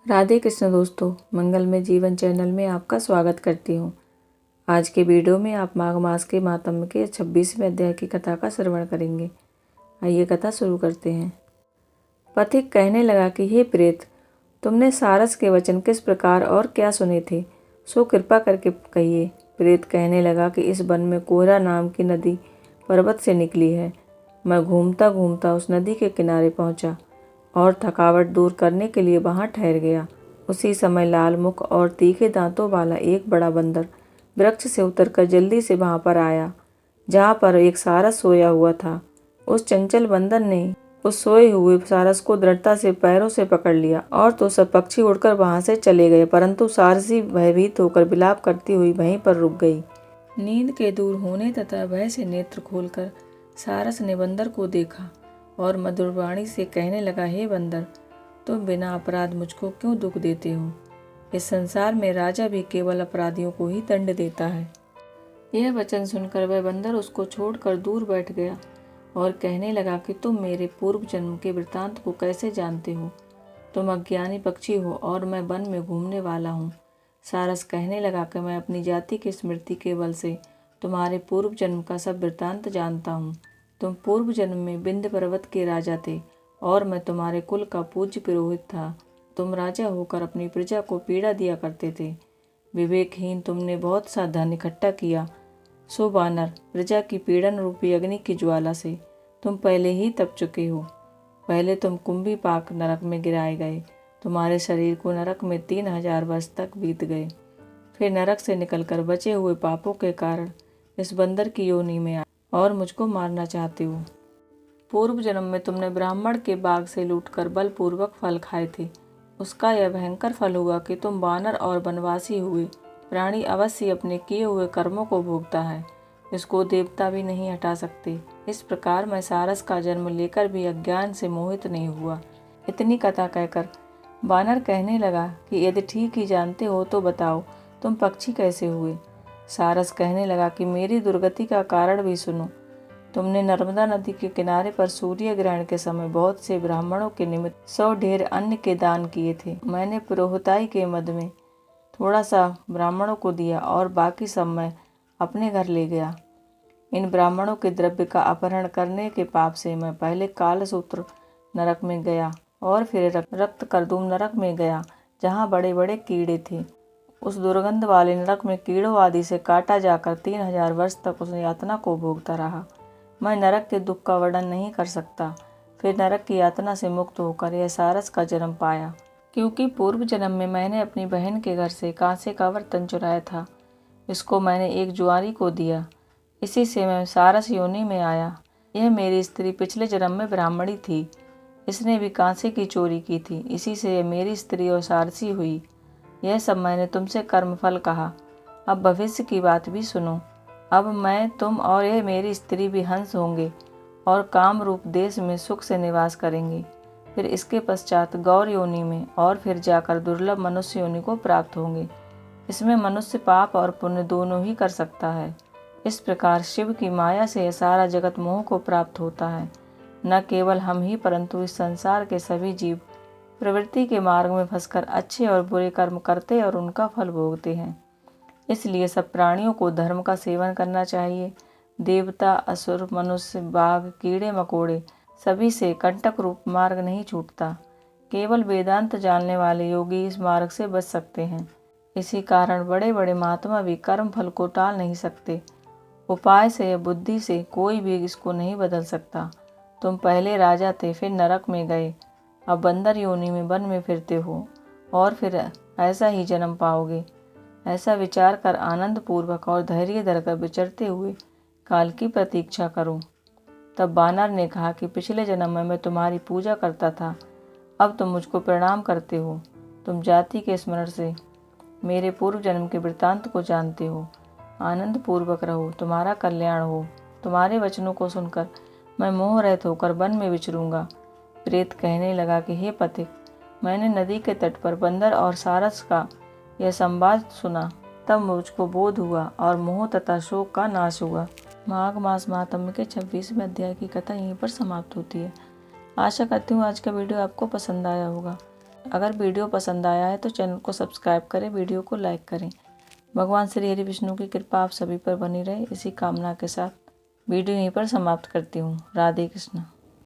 राधे कृष्ण दोस्तों, मंगलमय जीवन चैनल में आपका स्वागत करती हूँ। आज के वीडियो में आप माघ मास के मातम्य के 26वें अध्याय की कथा का श्रवण करेंगे। आइए कथा शुरू करते हैं। पथिक कहने लगा कि हे प्रेत, तुमने सारस के वचन किस प्रकार और क्या सुने थे, सो कृपा करके कहिए। प्रेत कहने लगा कि इस वन में कोहरा नाम की नदी पर्वत से निकली है। मैं घूमता घूमता उस नदी के किनारे पहुँचा और थकावट दूर करने के लिए वहां ठहर गया। उसी समय लाल मुख और तीखे दांतों वाला एक बड़ा बंदर वृक्ष से उतरकर जल्दी से वहां पर आया, जहां पर एक सारस सोया हुआ था। उस चंचल बंदर ने उस सोए हुए सारस को दृढ़ता से पैरों से पकड़ लिया और तो सब पक्षी उड़कर वहां से चले गए, परंतु सारसी भयभीत होकर विलाप करती हुई वहीं पर रुक गई। नींद के दूर होने तथा भय से नेत्र खोलकर सारस ने बंदर को देखा और मधुर वाणी से कहने लगा, हे बंदर, तुम बिना अपराध मुझको क्यों दुख देते हो? इस संसार में राजा भी केवल अपराधियों को ही दंड देता है। यह वचन सुनकर वह बंदर उसको छोड़कर दूर बैठ गया और कहने लगा कि तुम मेरे पूर्व जन्म के वृत्तांत को कैसे जानते हो? तुम अज्ञानी पक्षी हो और मैं वन में घूमने वाला हूँ। सारस कहने लगा कि मैं अपनी जाति की स्मृति के बल से तुम्हारे पूर्व जन्म का सब वृत्तांत जानता हूँ। तुम पूर्व जन्म में विंध्य पर्वत के राजा थे और मैं तुम्हारे कुल का पूज्य पुरोहित था। तुम राजा होकर अपनी प्रजा को पीड़ा दिया करते थे। विवेकहीन तुमने बहुत सा धन इकट्ठा किया। सो वानर, प्रजा की पीड़न रूपी अग्नि की ज्वाला से तुम पहले ही तप चुके हो। पहले तुम कुंभी पाक नरक में गिराए गए। तुम्हारे शरीर को नरक में 3000 वर्ष तक बीत गए। फिर नरक से निकलकर बचे हुए पापों के कारण इस बंदर की योनि में आए और मुझको मारना चाहते हो। पूर्व जन्म में तुमने ब्राह्मण के बाग से लूटकर बलपूर्वक फल खाए थे। उसका यह भयंकर फल हुआ कि तुम वानर और वनवासी हुए। प्राणी अवश्य अपने किए हुए कर्मों को भोगता है, इसको देवता भी नहीं हटा सकते। इस प्रकार मैं सारस का जन्म लेकर भी अज्ञान से मोहित नहीं हुआ। इतनी कथा कहकर वानर कहने लगा कि यदि ठीक ही जानते हो तो बताओ, तुम पक्षी कैसे हुए? सारस कहने लगा कि मेरी दुर्गति का कारण भी सुनो। तुमने नर्मदा नदी के किनारे पर सूर्य ग्रहण के समय बहुत से ब्राह्मणों के निमित्त 100 ढेर अन्न के दान किए थे। मैंने पुरोहिताई के मद में थोड़ा सा ब्राह्मणों को दिया और बाकी सब मैं अपने घर ले गया। इन ब्राह्मणों के द्रव्य का अपहरण करने के पाप से मैं पहले कालसूत्र नरक में गया और फिर रक्त करदूम नरक में गया, जहाँ बड़े बड़े कीड़े थे। उस दुर्गंध वाले नरक में कीड़ों आदि से काटा जाकर 3000 वर्ष तक उस यातना को भोगता रहा। मैं नरक के दुख का वर्णन नहीं कर सकता। फिर नरक की यातना से मुक्त होकर यह सारस का जन्म पाया, क्योंकि पूर्व जन्म में मैंने अपनी बहन के घर से कांसे का बर्तन चुराया था। इसको मैंने एक जुआरी को दिया। इसी से मैं सारस योनि में आया। यह मेरी स्त्री पिछले जन्म में ब्राह्मणी थी। इसने भी कांसे की चोरी की थी। इसी से यह मेरी स्त्री और सारसी हुई। यह सब मैंने तुमसे कर्मफल कहा। अब भविष्य की बात भी सुनो। अब मैं, तुम और यह मेरी स्त्री भी हंस होंगे और काम रूप देश में सुख से निवास करेंगे। फिर इसके पश्चात गौर योनि में और फिर जाकर दुर्लभ मनुष्य योनि को प्राप्त होंगे। इसमें मनुष्य पाप और पुण्य दोनों ही कर सकता है। इस प्रकार शिव की माया से यह सारा जगत मोह को प्राप्त होता है। न केवल हम ही परंतु इस संसार के सभी जीव प्रवृत्ति के मार्ग में फंसकर अच्छे और बुरे कर्म करते और उनका फल भोगते हैं। इसलिए सब प्राणियों को धर्म का सेवन करना चाहिए। देवता, असुर, मनुष्य, बाघ, कीड़े मकोड़े सभी से कंटक रूप मार्ग नहीं छूटता। केवल वेदांत जानने वाले योगी इस मार्ग से बच सकते हैं। इसी कारण बड़े बड़े महात्मा भी कर्म फल को टाल नहीं सकते। उपाय से या बुद्धि से कोई भी इसको नहीं बदल सकता। तुम पहले राजा थे, फिर नरक में गए, अब बंदर योनि में वन में फिरते हो और फिर ऐसा ही जन्म पाओगे। ऐसा विचार कर आनंद पूर्वक और धैर्य धरकर विचरते हुए काल की प्रतीक्षा करो। तब वानर ने कहा कि पिछले जन्म में मैं तुम्हारी पूजा करता था, अब तुम मुझको प्रणाम करते हो। तुम जाति के स्मरण से मेरे पूर्व जन्म के वृत्तांत को जानते हो। आनंद पूर्वक रहो, तुम्हारा कल्याण हो। तुम्हारे वचनों को सुनकर मैं मोह रहित होकर वन में विचरूंगा। प्रेत कहने लगा कि हे पथिक, मैंने नदी के तट पर बंदर और सारस का यह संवाद सुना, तब मुझको बोध हुआ और मोह तथा शोक का नाश हुआ। माघ मास महात्म्य के 26वें अध्याय की कथा यहीं पर समाप्त होती है। आशा करती हूँ आज का वीडियो आपको पसंद आया होगा। अगर वीडियो पसंद आया है तो चैनल को सब्सक्राइब करें, वीडियो को लाइक करें। भगवान श्री हरि विष्णु की कृपा आप सभी पर बनी रहे, इसी कामना के साथ वीडियो यहीं पर समाप्त करती हूँ। राधे कृष्ण।